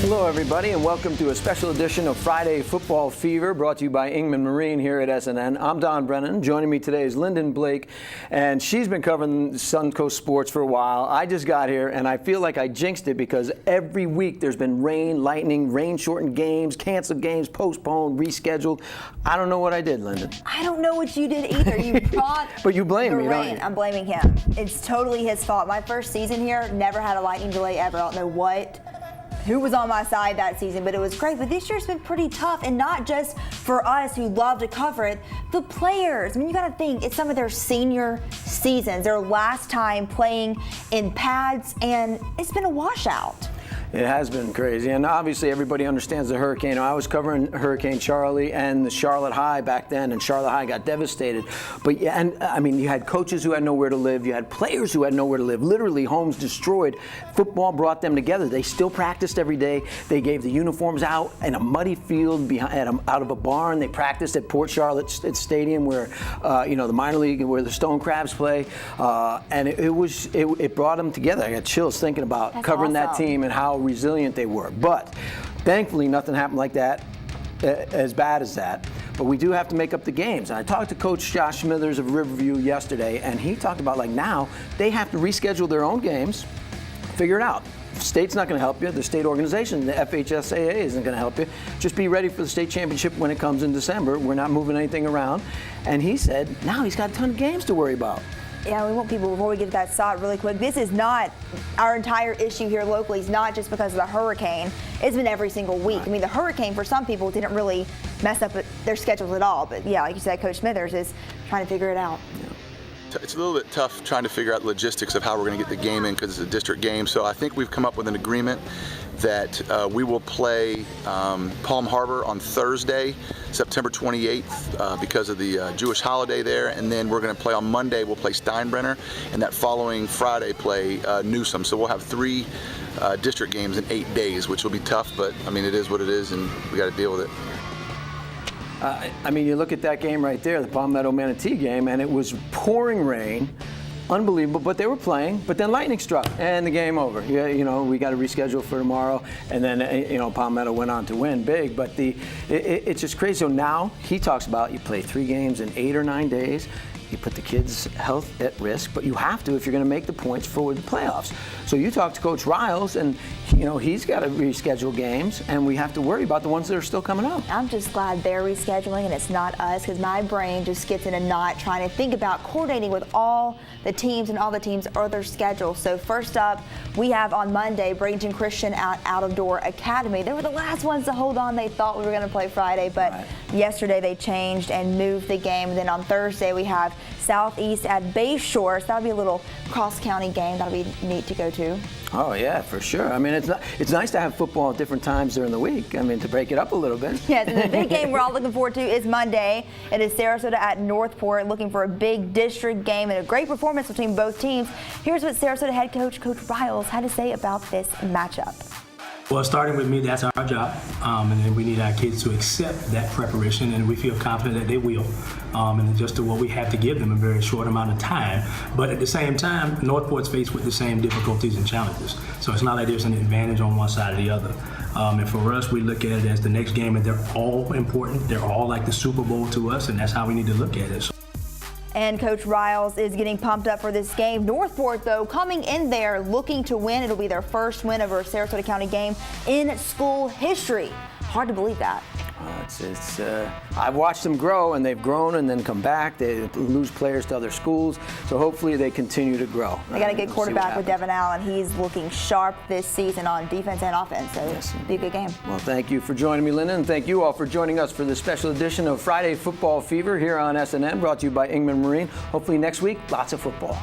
Hello, everybody, and welcome to a special edition of Friday Football Fever, brought to you by Ingman Marine here at SNN. I'm Don Brennan. Joining me today is Lyndon Blake, and she's been covering Suncoast sports for a while. I just got here, and I feel like I jinxed it because every week there's been rain, lightning, rain-shortened games, canceled games, postponed, rescheduled. I don't know what I did, Lyndon. I don't know what you did either. You brought but you blame the me, rain. don't you? I'm blaming him. It's totally his fault. My first season here, never had a lightning delay ever. I don't know who was on my side that season, but it was great. But this year's been pretty tough, and not just for us who love to cover it, the players. I mean, you got to think, it's some of their senior seasons, their last time playing in pads, and it's been a washout. It has been crazy, and obviously everybody understands the hurricane. I was covering Hurricane Charley and the Charlotte High back then, and Charlotte High got devastated. But yeah, and I mean, you had coaches who had nowhere to live, you had players who had nowhere to live, literally homes destroyed. Football brought them together. They still practiced every day. They gave the uniforms out in a muddy field out of a barn. They practiced at Port Charlotte Stadium, where the minor league, where the Stone Crabs play, and it brought them together. I got chills thinking about covering that team and how resilient they were. But thankfully nothing happened like that, as bad as that. But we do have to make up the games. And I talked to Coach Josh Smithers of Riverview yesterday, and he talked about, like, now they have to reschedule their own games, figure it out. The state's not going to help you. The state organization, the FHSAA, isn't going to help you. Just be ready for the state championship when it comes in December. We're not moving anything around. And he said now he's got a ton of games to worry about. Yeah, we want people, before we get to that thought really quick, this is not our entire issue here locally. It's not just because of the hurricane. It's been every single week. I mean, the hurricane for some people didn't really mess up their schedules at all. But yeah, like you said, Coach Smithers is trying to figure it out. It's a little bit tough trying to figure out the logistics of how we're going to get the game in because it's a district game. So I think we've come up with an agreement that we will play Palm Harbor on Thursday, September 28th, because of the Jewish holiday there. And then we're going to play on Monday, we'll play Steinbrenner, and that following Friday play Newsom. So we'll have 3 district games in 8 days, which will be tough, but I mean, it is what it is, and we got to deal with it. I mean, you look at that game right there, the Palmetto Manatee game, and it was pouring rain, unbelievable. But they were playing. But then lightning struck, and the game over. Yeah, we got to reschedule for tomorrow, and then Palmetto went on to win big. But it's just crazy. So now he talks about you play 3 games in 8 or 9 days. You put the kids' health at risk, but you have to if you're going to make the points for the playoffs. So you talk to Coach Riles, and he's got to reschedule games, and we have to worry about the ones that are still coming up. I'm just glad they're rescheduling and it's not us, because my brain just gets in a knot trying to think about coordinating with all the teams and all the teams' other schedules. So first up, we have on Monday Bradenton Christian Out of Door Academy. They were the last ones to hold on. They thought we were going to play Friday, but yesterday they changed and moved the game. And then on Thursday we have Southeast at Bayshore. So that'll be a little cross-county game. That'll be neat to go to. Oh yeah, for sure. I mean, it's nice to have football at different times during the week. I mean, to break it up a little bit. Yes, and the big game we're all looking forward to is Monday. It is Sarasota at Northport, looking for a big district game and a great performance between both teams. Here's what Sarasota head coach Coach Riles had to say about this matchup. Well, starting with me, that's our job, and then we need our kids to accept that preparation, and we feel confident that they will, and just to what we have to give them in a very short amount of time. But at the same time, Northport's faced with the same difficulties and challenges, so it's not like there's an advantage on one side or the other. And for us, we look at it as the next game, and they're all important. They're all like the Super Bowl to us, and that's how we need to look at it. And Coach Riles is getting pumped up for this game. Northport, though, coming in there looking to win. It'll be their first win over a Sarasota County game in school history. Hard to believe that. I've watched them grow, and they've grown and then come back. They lose players to other schools, so hopefully they continue to grow. They got a good quarterback with Devin Allen. He's looking sharp this season on defense and offense, so it'll be a good game. Well, thank you for joining me, Linda, and thank you all for joining us for this special edition of Friday Football Fever here on SNN, brought to you by Ingman Marine. Hopefully next week, lots of football.